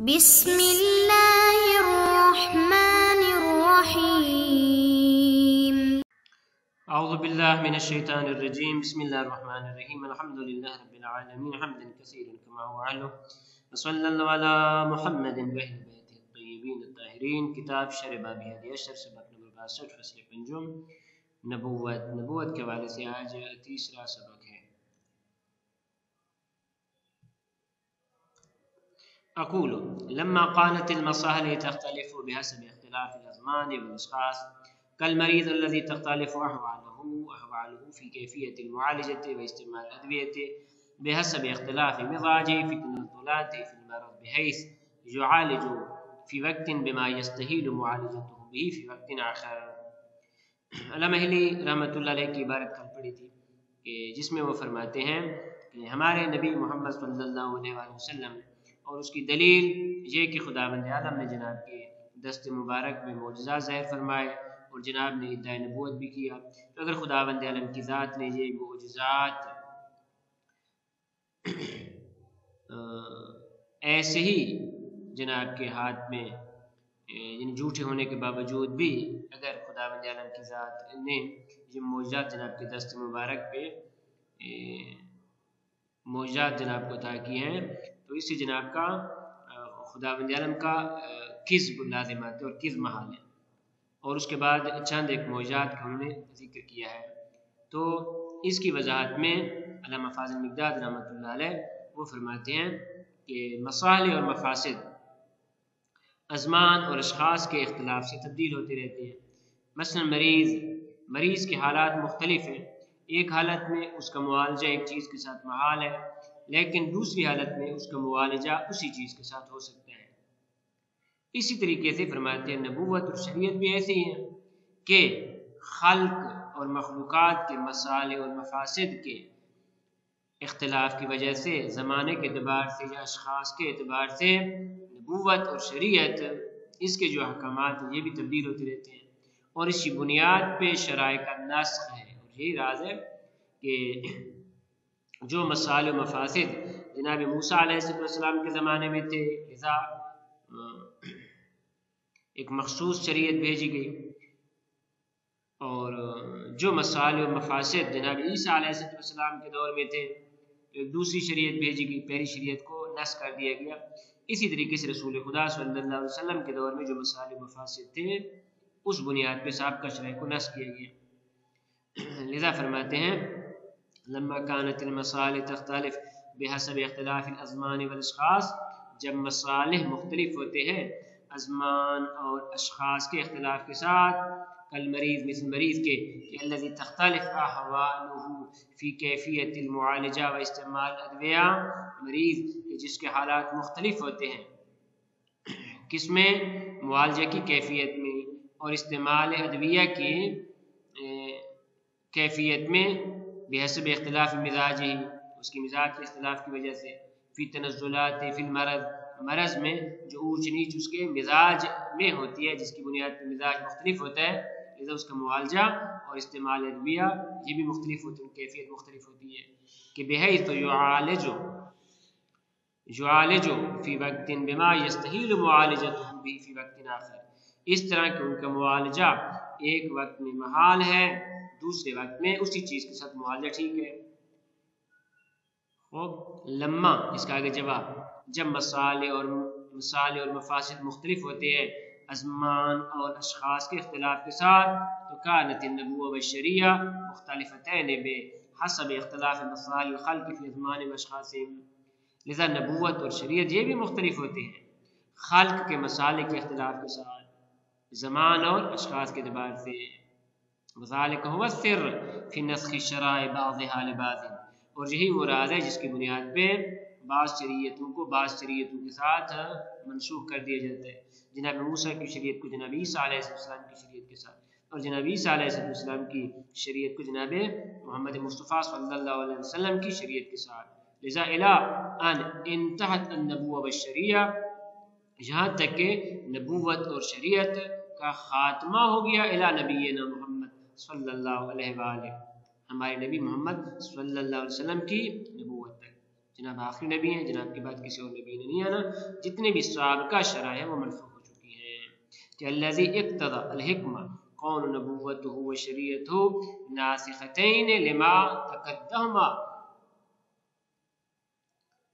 بسم اللہ الرحمن الرحیم۔ اعوذ باللہ من الشیطان الرجیم، بسم اللہ الرحمن الرحیم، الحمد للہ رب العالمین، حمدا کثیرا کما هو اہلہ، وصلی اللہ علی محمد و اہل بیتہ الطیبین الطاہرین۔ کتاب شرح باب ہدی اشر، سبق نمبر 62، فصل پنجم، نبوت کے حوالے سے آج تیسرا سبق ہے۔ اقول لما كانت المصالح تختلف بحسب اختلاف الازمان والاشخاص كالمريض الذي تختلف احواله في كيفيه المعالجه واستعمال الادويه بحسب اختلاف مزاجه في التنزلات في المرض بحيث يعالج في وقت بما يستحيل معالجته به في وقت آخر۔ علامہ ہلی رحمۃ اللہ علیہ کی عبارت کل پڑھی تھی کہ جس میں وہ فرماتے ہیں کہ ہمارے نبی محمد صلی اللہ علیہ وسلم اور اس کی دلیل یہ کہ خداوند عالم نے جناب کے دست مبارک میں معجزات ظاہر فرمائے اور جناب نے ادعائے نبوت بھی کیا، تو اگر خداوند عالم کی ذات نے یہ معجزات ایسے ہی جناب کے ہاتھ میں یعنی جھوٹے ہونے کے باوجود بھی اگر خداوند عالم کی ذات نے یہ معجزات جناب کے دست مبارک پہ معجزات جناب کو عطا کی ہیں، تو اس سے جناب کا خداوند عالم کا کذب لازمات اور کذب محال ہے۔ اور اس کے بعد چند ایک معجزات کا انہوں نے ذکر کیا ہے، تو اس کی وضاحت میں علامہ فاضل مقداد رحمۃ اللہ علیہ وہ فرماتے ہیں کہ مصالح اور مفاسد ازمان اور اشخاص کے اختلاف سے تبدیل ہوتے رہتے ہیں۔ مثلا مریض کے حالات مختلف ہیں، ایک حالت میں اس کا معالجہ ایک چیز کے ساتھ محال ہے، لیکن دوسری حالت میں اس کا معالجہ اسی چیز کے ساتھ ہو سکتا ہے۔ اسی طریقے سے فرماتے ہیں نبوت اور شریعت بھی ایسی ہیں کہ خلق اور مخلوقات کے مصالح اور مفاسد کے اختلاف کی وجہ سے زمانے کے اعتبار سے یا اشخاص کے اعتبار سے نبوت اور شریعت اس کے جو احکامات ہیں یہ بھی تبدیل ہوتے رہتے ہیں، اور اسی بنیاد پہ شرائع کا نسخ ہے۔ اور یہی راز ہے کہ جو مصالح و مفاسد جناب موسیٰ علیہ السلام کے زمانے میں تھے، لذا ایک مخصوص شریعت بھیجی گئی، اور جو مصالح و مفاسد جناب عیسیٰ علیہ السلام کے دور میں تھے ایک دوسری شریعت بھیجی گئی، پہلی شریعت کو نسخ کر دیا گیا۔ اسی طریقے سے رسول خدا صلی اللہ علیہ وسلم کے دور میں جو مصالح و مفاسد تھے اس بنیاد پہ سابقہ شرائع کو نسخ کیا گیا۔ لذا فرماتے ہیں لما كانت المصالح تختلف بحسب اختلاف الازمان والاشخاص، جب مصالح مختلف ہوتے ہیں ازمان اور اشخاص کے اختلاف کے ساتھ، کالمریض مثل مریض کے کہ الذي تختلف احواله في کیفیت المعالجہ و استعمال ادویہ، مریض جس کے حالات مختلف ہوتے ہیں کس میں؟ معالجہ کی کیفیت میں اور استعمال ادویہ کی کیفیت میں، بحسب اختلاف مزاج ہی، اس کی مزاج کے اختلاف کی وجہ سے، فی تنزلات فی المرض، مرض میں جو اونچ نیچ اس کے مزاج میں ہوتی ہے، جس کی بنیاد پر مزاج مختلف ہوتا ہے، لذا اس کا معالجہ اور استعمال ادویہ یہ بھی مختلف ہوتی ہے، کیفیت مختلف ہوتی ہے کہ بحیث یعالج فی وقت بما یستحیل معالجته به فی وقت آخر، اس طرح کہ ان کا معالجہ ایک وقت میں محال ہے، دوسرے وقت میں اسی چیز کے ساتھ معالجہ ٹھیک ہے۔ لما اس کا آگے جواب، جب مصالح اور مفاسد مختلف ہوتے ہیں ازمان اور اشخاص کے اختلاف کے ساتھ، تو کانت النبوۃ والشریعہ مختلفتین بحسب اختلاف مصالح الخلق فی ازمان و اشخاص، لذا نبوت اور شریعت یہ بھی مختلف ہوتے ہیں خلق کے مصالح کے اختلاف کے ساتھ، زمان اور اشخاص کے اعتبار سے۔ وذالک هو السر فی نسخ الشرائع بعضها لبعض، اور یہی وہ راز ہے جس کی بنیاد پہ بعض شریعتوں کو بعض شریعتوں کے ساتھ منسوخ کر دیا جاتا ہے، جناب موسیٰ کی شریعت کو جناب عیسیٰ علیہ السلام کی شریعت کے ساتھ، اور جناب عیسیٰ علیہ السلام کی شریعت کو جناب محمد مصطفیٰ صلی اللہ علیہ وسلم کی شریعت کے ساتھ، لذا الی ان انتہت النبوۃ والشریعہ، یہاں تک کہ نبوت اور شریعت کا خاتمہ ہو گیا الی نبینا محمد صلی اللہ علیہ وآلہ، ہمارے نبی محمد صلی اللہ علیہ وسلم کی نبوت تک۔ جناب آخری نبی ہیں، جناب کے بعد کسی اور نبی نے نہیں آنا. جتنے بھی سابقہ شرائع ہیں وہ منسوخ ہو چکی ہیں. کہ الذی اقتضى الحکمہ کون نبوتہ و شریعتہ ناسختین لما تقدمہ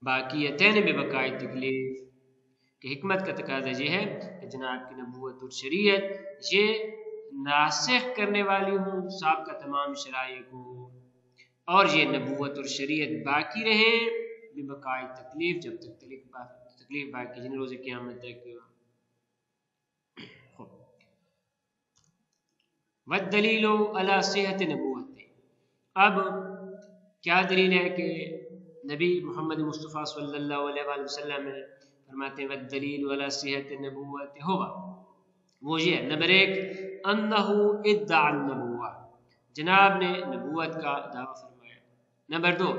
باقیتین ببقاء تکلیف. کہ حکمت کا تقاضا یہ ہے کہ جناب کی نبوت اور شریعت یہ ناسخ کرنے والی ہوں سابقہ تمام شرائع کو، اور یہ نبوت اور شریعت باقی رہے ببقاء تکلیف، جب تک تکلیف باقی، جن روز قیامت تک. والدلیل علی صحت نبوت. اب کیا دلیل ہے کہ نبی محمد مصطفیٰ صلی اللہ علیہ وآلہ وسلم فرماتے ہیں والدلیل علی صحت نبوت ہوا، وہ یہ ہے نمبر 1 انہ ادعا النبوہ، جناب نے نبوت کا دعویٰ فرمایا. نمبر 2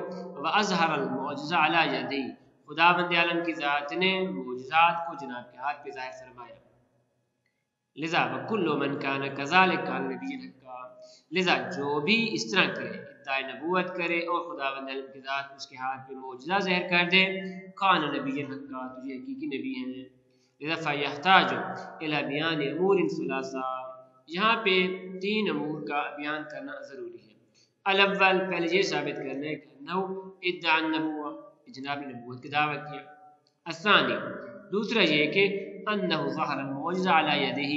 واظہر المعجزہ علی یدی، خداوند عالم کی ذات نے معجزات کو جناب کے ہاتھ پہ ظاہر فرمایا. لذا وکل من کان کذالک کان نبی حقا، لذا جو بھی اس طرح کرے، ادعائے نبوت کرے اور خداوند عالم کی ذات اس کے ہاتھ پہ معجزہ ظاہر کر دے، کان نبی حقا، تو یہ حقیقی نبی ہیں. لذا فیحتاج الی بیان امور ثلاثہ، یہاں پہ 3 امور کا بیان کرنا ضروری ہے. الاول، پہلے یہ ثابت کرنا ہے کہ انہو ادعا النبوہ، جناب نے نبوت کا دعویٰ کیا. الثانی، دوسرا یہ کہ انہ ظہر المعجزہ علی یدہ،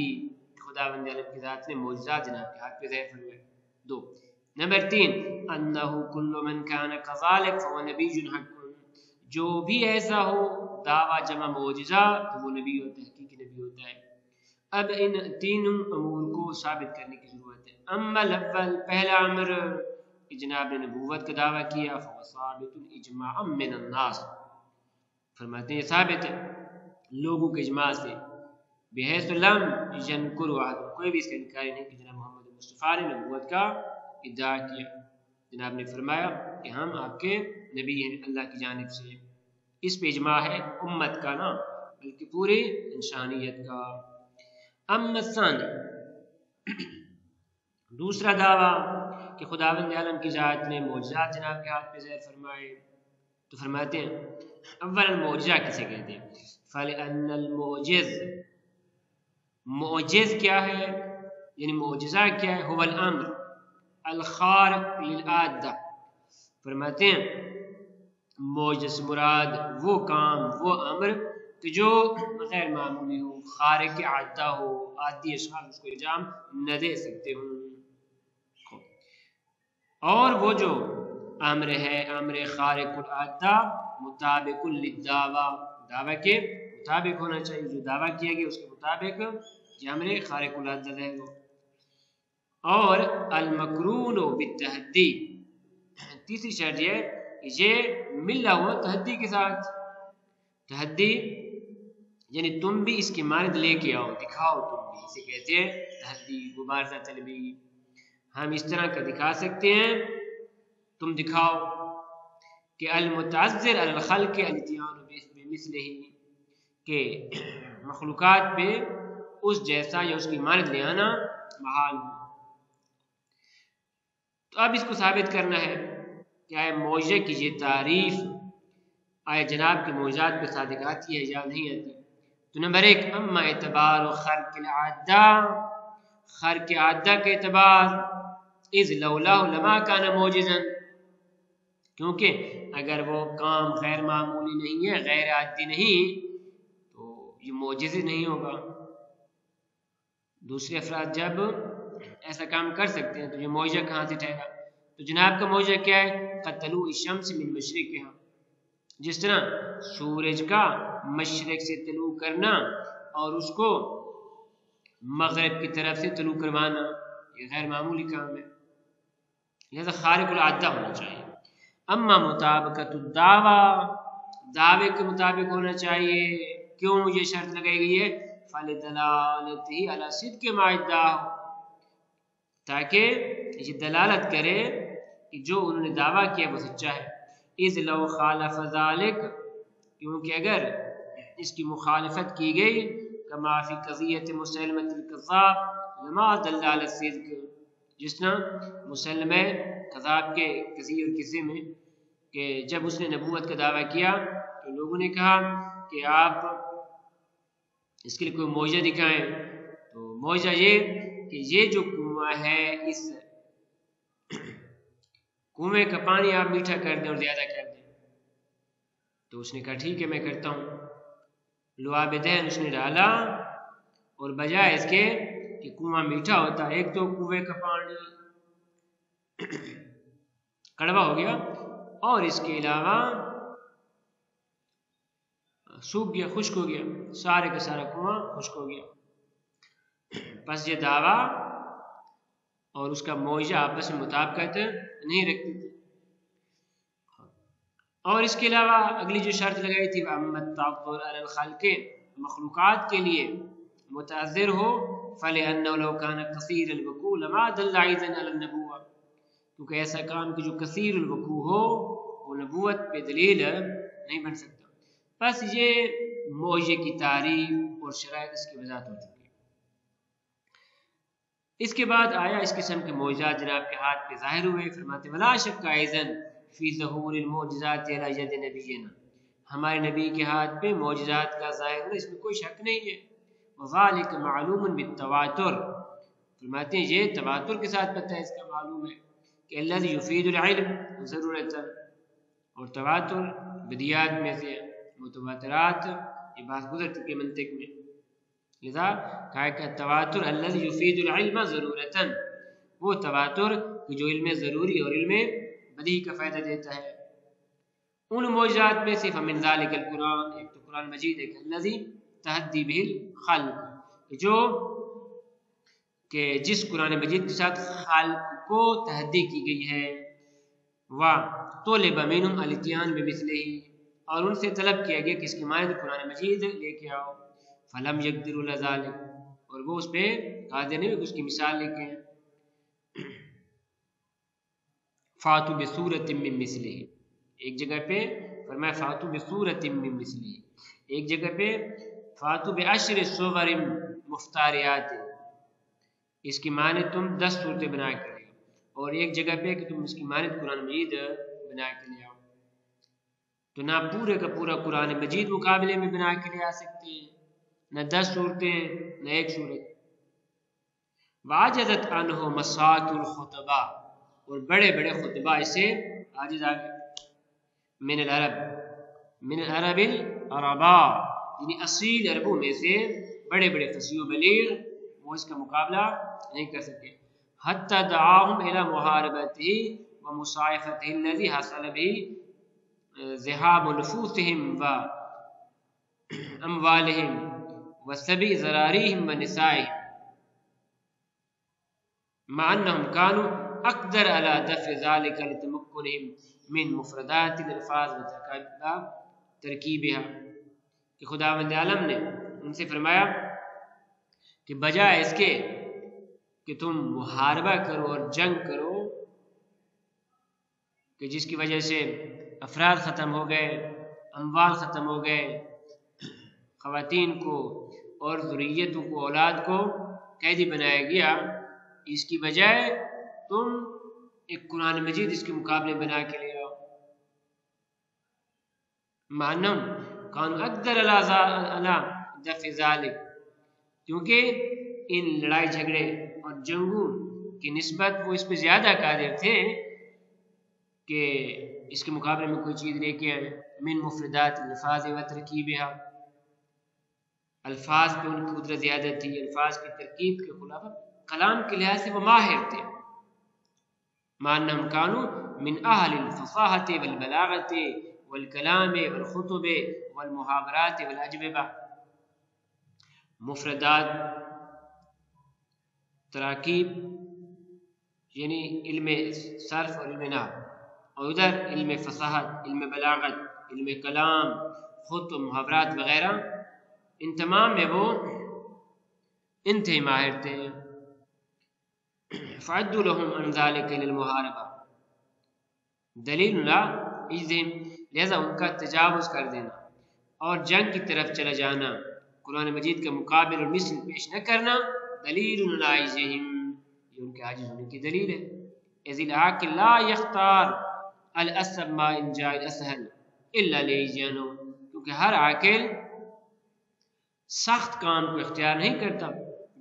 خداوند عالم کی ذات نے معجزات جناب کے ہاتھ پہ ظاہر فرمائے. 2 نمبر 3 انہ کل من کان کذالک فهو نبی حق، جو بھی ایسا ہو دعویٰ جمع معجزہ تو وہ نبی ہوتا ہے، حقیقی نبی ہوتا ہے. اب ان 3 امور کو ثابت کرنے کی ضرورت ہے. اما الاول، پہلا امر کہ جناب نے نبوت کا دعویٰ کیا، فهو ثابت اجماعا من الناس، فرماتے ہیں یہ ثابت ہے لوگوں کے اجماع سے. بحیث لم ینکر احد، کوئی بھی اس کا انکار نہیں کہ جناب محمد مصطفیٰ نے نبوت کا ادعا کیا. جناب نے فرمایا کہ ہم آپ کے نبی ہیں اللہ کی جانب سے. اس پہ اجماع ہے امت کا نہ بلکہ پوری انسانیت کا. اما الثانی، دوسرا دعویٰ کہ خداوند عالم کی ذات نے معجزات جناب کے ہاتھ پہ ظاہر فرمائے، تو فرماتے ہیں اولا معجزہ کسے کہتے ہیں؟ فَلِأَنَّ الْمُعْجِزِ، معجز کیا ہے، یعنی معجزہ کیا ہے؟ هو الامر الخارق للعادہ، فرماتے ہیں معجز مراد وہ کام، وہ امر کہ جو غیر معمولی ہو، خارق عادہ ہو، عادی اشخاص اس کو انجام نہ دے سکتے ہوں. اور وہ جو امر ہے امر خارق العادہ مطابق للدعویٰ، دعویٰ کے مطابق ہونا چاہیے، جو دعویٰ کیا گیا اس کے مطابق یہ امر خارق العادہ ہے. اور المقرون بالتحدی، تیسری شرط یہ ملا ہوا تحدی کے ساتھ. تحدی یعنی تم بھی اس کی مانند لے کے آؤ، دکھاؤ، تم بھی اسے کہتے ہیں تحدی، مبارزہ طلبی. ہم اس طرح کا دکھا سکتے ہیں، تم دکھاؤ. کہ المتعذر علی الخلق الاتیان بمثلہ، کہ مخلوقات پہ اس جیسا یا اس کی مانند لے آنا محال ہو. تو اب اس کو ثابت کرنا ہے کہ آیا معجزے کی یہ تعریف آیا جناب کے معجزات پہ صادق آتی ہے یا نہیں آتی. تو نمبر 1 اما اعتبار خرق العادہ، خرق عادہ کے اعتبار، اذ لولاه لما کان معجزا، کیونکہ اگر وہ کام غیر معمولی نہیں ہے، غیر عادی نہیں، تو یہ معجزہ نہیں ہوگا. دوسرے افراد جب ایسا کام کر سکتے ہیں تو یہ معجزہ کہاں سے ٹھہرا؟ تو جناب کا معجزہ کیا ہے؟ قطلوع الشمس من مشرقها، جس طرح سورج کا مشرق سے طلوع کرنا اور اس کو مغرب کی طرف سے طلوع کروانا، یہ غیر معمولی کام ہے، لہذا خارق العادہ ہونا چاہیے. اما مطابقت الدعویٰ، دعوے کے مطابق ہونا چاہیے. کیوں یہ شرط لگائی گئی ہے؟ فَلِدَلَالَتِهِ عَلَى صِدْقِ مَا ادَّعَاهُ، تاکہ یہ دلالت کرے کہ جو انہوں نے دعویٰ کیا وہ سچا ہے. اذ لو خالف ذلك، کیونکہ اگر اس کی مخالفت کی گئی، کما فی قضیت مسلمۃ الکذاب لما دل علی الصدق، جس طرح مسلمہ کذاب کے قضیے اور قصے میں کہ جب اس نے نبوت کا دعویٰ کیا تو لوگوں نے کہا کہ آپ اس کے لیے کوئی معجزہ دکھائیں. تو معجزہ یہ کہ یہ جو کنواں ہے اس کنویں کا پانی آپ میٹھا کر دیں اور زیادہ کر دیں. تو اس نے کہا ٹھیک ہے میں کرتا ہوں. لعاب دہن اس نے ڈالا اور بجائے اس کے کہ کنواں میٹھا ہوتا ایک تو کنویں کا پانی کڑوا ہو گیا اور اس کے علاوہ سوکھ گیا، خشک ہو گیا، سارے کا سارا کنواں خشک ہو گیا. پس یہ دعویٰ اور اس کا معجزہ آپس میں مطابقت نہیں رکھتی تھی. اور اس کے علاوہ اگلی جو شرط لگائی تھی وَأَمَّا التَّعَذُّرُ عَلَى الْخَلْقِ مخلوقات کے لیے متعذر ہو فَلِأَنَّهُ لَوْ كَانَ كَثِيرَ الْوُقُوعِ لَمَا دَلَّ أَيْضًا عَلَى النُّبُوَّةِ. کیونکہ ایسا کام کہ جو کثیر الوقوع ہو وہ نبوت پہ دلیل نہیں بن سکتا. بس یہ معجزے کی تعریف اور شرائط اس کی وضاحت ہو چکی. اس کے بعد آیا اس قسم کے معجزات جناب کے ہاتھ پہ ظاہر ہوئے. فرماتے ولا شک ايضا فی ظہور المعجزات علی ید نبینا، ہمارے نبی کے ہاتھ پہ معجزات کا ظاہر ہونا اس میں کوئی شک نہیں ہے. وذالک معلوم بالتواتر، فرماتے ہیں یہ تواتر کے ساتھ پتہ ہے، اس کا معلوم ہے کہ الذی یفید العلم ضرورتا، اور تواتر بدیات میں سے متواترات یہ بات گزر چکی منطق میں. لذا کہا کہ تواتر الذی یفید العلم ضرورتا، وہ تواتر کہ جو علم ضروری اور علم بدیہی کا فائدہ دیتا ہے. ان معجزات میں سے فمن ذلک القرآن، ایک تو قرآن مجید ہے الذی تحدی بہ الخلق، جو کہ جس قرآن مجید کے ساتھ خالق کو تحدی کی گئی ہے. وطلب منہم الاتیان بمثلہ، اور ان سے طلب کیا گیا کہ اس کی مانند قرآن مجید لے کے آؤ. فلم یقدروا علی ذلک، اور وہ اس پہ قادر نہیں کہ اس کی مثال لے کے فاتوا بسورۃ من مثلہ، ایک جگہ پہ فرمایا فاتوا بسورۃ من مثلہ، ایک جگہ پہ فاتوا بعشر صور مفتریات، اس کی مانند تم 10 صورتیں بنا کے لے آؤ. اور ایک جگہ پہ کہ تم اس کی مانند قرآن مجید بنا کے لے آؤ. تو نہ پورے کا پورا قرآن مجید مقابلے میں بنا کے لے آ سکتے ہیں، نہ 10 صورتیں نہ ایک صورت. واجزت عنہ مساک الخطبہ، اور بڑے بڑے خطبہ اسے عاجز آ گئے. من العرب العربا، یعنی اصیل عربوں میں سے بڑے بڑے فصیح و بلیغ وہ اس کا مقابلہ نہیں کر سکے. حتی دعاہم الی محاربتہ ومصائفتہ الذی حصل بہ ذہاب نفوسہم و اموالہم وسبی ذراریہم ونسائہم، مع انہم کانوا اقدر علی دفع ذلک لتمکنہم من مفردات الالفاظ وترکیبها، کہ خداوند عالم نے ان سے فرمایا کہ بجائے اس کے کہ تم محاربہ کرو اور جنگ کرو کہ جس کی وجہ سے افراد ختم ہو گئے، اموال ختم ہو گئے، خواتین کو اور ذریتوں کو اولاد کو قیدی بنایا گیا، اس کی بجائے تم ایک قرآن مجید اس کے مقابلے بنا کے لے آؤ. معنم کان اقدر علی دفع ذالک، کیونکہ ان لڑائی جھگڑے اور جنگوں کی نسبت وہ اس پہ زیادہ قادر تھے کہ اس کے مقابلے میں کوئی چیز لے کے آئے. من مفردات الفاظ و ترکیبها، الفاظ پہ ان کی قدرت زیادہ تھی، الفاظ کی ترکیب کے خلاف کلام کے لحاظ سے وہ ماہر تھے. مانہم کانوا من اہل الفصاحۃ والبلاغۃ والکلام والخطب والمحاورات والاجوبہ، مفردات، تراکیب یعنی علم صرف اور علم نحو، اور ادھر علم فصاحت، علم بلاغت، علم کلام، خطب، محاورات وغیرہ، ان تمام میں وہ انتہائی ماہر تھے. فعدوا لهم عن ذلك للمحاربہ دلیل لا اجزم، لہذا ان کا تجاوز کر دینا اور جنگ کی طرف چلا جانا، قرآن مجید کا مقابل اور مثل پیش نہ کرنا، دلیل لا اجزم، یہ ان کے عاجز ہونے کی دلیل ہے. اذ العاقل لا یختار الاسما ان جاء الاسهل الا لیجانو، کیونکہ ہر عاقل سخت کام کو اختیار نہیں کرتا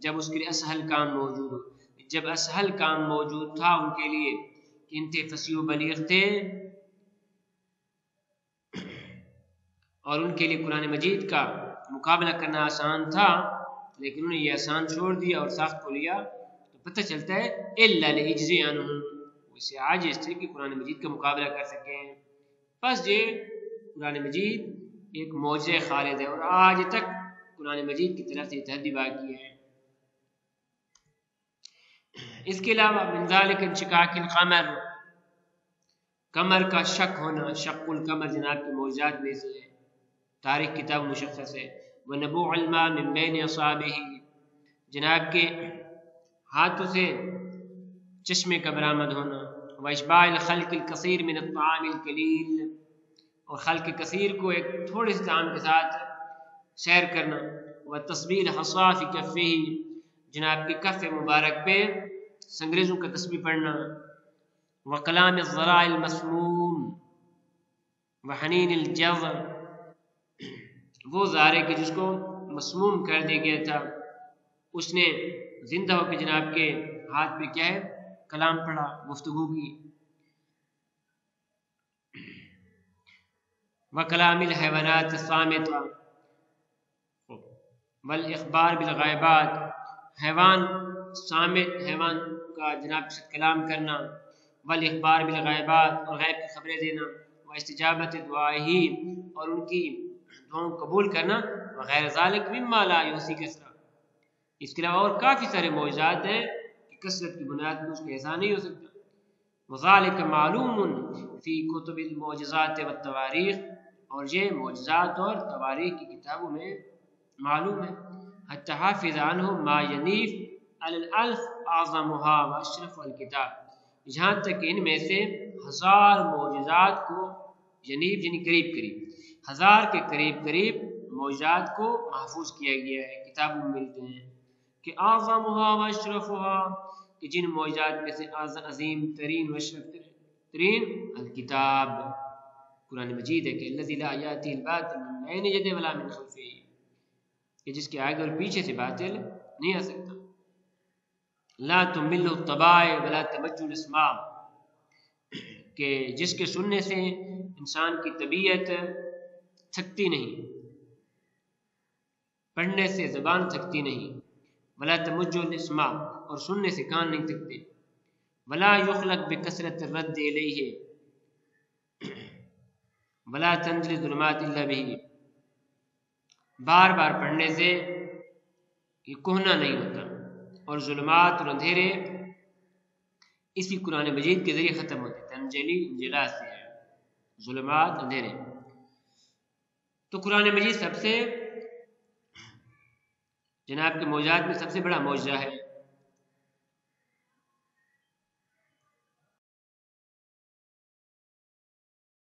جب اس کے لیے اسہل کام موجود ہو۔ جب اسہل کام موجود تھا ان کے لیے کہ انتہائی فصیح و بلیغ تھے اور ان کے لیے قرآن مجید کا مقابلہ کرنا آسان تھا، لیکن انہوں نے یہ آسان چھوڑ دیا اور سخت کو لیا، تو پتہ چلتا ہے الا لیجزی عنہم، اس سے عاجز تھے کہ قرآن مجید کا مقابلہ کر سکیں۔ بس یہ قرآن مجید ایک معجزہ خالد ہے اور آج تک قرآن مجید کی طرف سے تحدی باقی ہے۔ اس کے علاوہ من ذالک انشقاق القمر، قمر کا شق ہونا، شق القمر جناب کے معجزات میں سے ہے، تاریخ کتاب مشخص ہے۔ ونبوع الماء من بین اصابعہ، جناب کے ہاتھوں سے چشمے کا برآمد ہونا۔ واشباع الخلق الکثیر من الطعام القلیل، اور خلق کثیر کو ایک تھوڑے سے طعام کے ساتھ سیر کرنا۔ وتصبیح الحصا فی کفہ، جناب کے کف مبارک پہ سنگریزوں کا تسبیح پڑھنا۔ وکلام الذراع المسموم وحنین الجذع، وہ زارے کے جس کو مسموم کر دیا گیا تھا، اس نے زندہ ہو کے جناب کے ہاتھ پہ کیا ہے کلام پڑھا، گفتگو کی۔ وکلام الحیوانات الصامتہ والاخبار بالغیبات، حیوان صامت، حیوان کا جناب کے ساتھ کلام کرنا۔ والاخبار بالغیبات، اور غیب کی خبریں دینا۔ واستجابت دعائہ، اور ان کی دعاؤں قبول کرنا۔ وغیر ذالک مما لا یحصی کثرہ، اس کے علاوہ اور کافی سارے معجزات ہیں کہ کثرت کی بنیاد پر اس کا احسان نہیں ہو سکتا۔ وذالک معلوم فی کتب المعجزات والتواریخ، اور یہ معجزات اور تواریخ کی کتابوں میں معلوم ہے۔ حتی حافظ عنہ ما ینیف علی الالف اعظمھا واشرف الکتاب، یہاں تک ان میں سے 1000 معجزات کو ینیف یعنی قریب قریب، 1000 کے قریب قریب معجزات کو محفوظ کیا گیا ہے، کتابوں میں ملتے ہیں کہ اعظمھا واشرفھا، کہ جن معجزات میں سے عظیم ترین و اشرف ترین الکتاب قرآن مجید ہے، کہ الذی لا یأتی الباطل من بین یدیہ ولا من خلفہ، کہ جس کے آگے اور پیچھے سے باطل نہیں آ سکتا۔ لا تمل الطباع ولا تمج الاسماع، کہ جس کے سننے سے انسان کی طبیعت تھکتی نہیں، پڑھنے سے زبان تھکتی نہیں۔ ولا تمج الاسماع، اور سننے سے کان نہیں تھکتے۔ ولا یخلق بکثرت الرد الیہ ولا تنزل الظلمات الا بہ، بار بار پڑھنے سے یہ کہنا نہیں ہوتا، اور ظلمات اور اندھیرے اسی قرآن مجید کے ذریعے ختم ہوتے، تنجلی انجلا سے ہے، ظلمات اندھیرے۔ تو قرآن مجید سب سے جناب کے معجزات میں سب سے بڑا معجزہ ہے،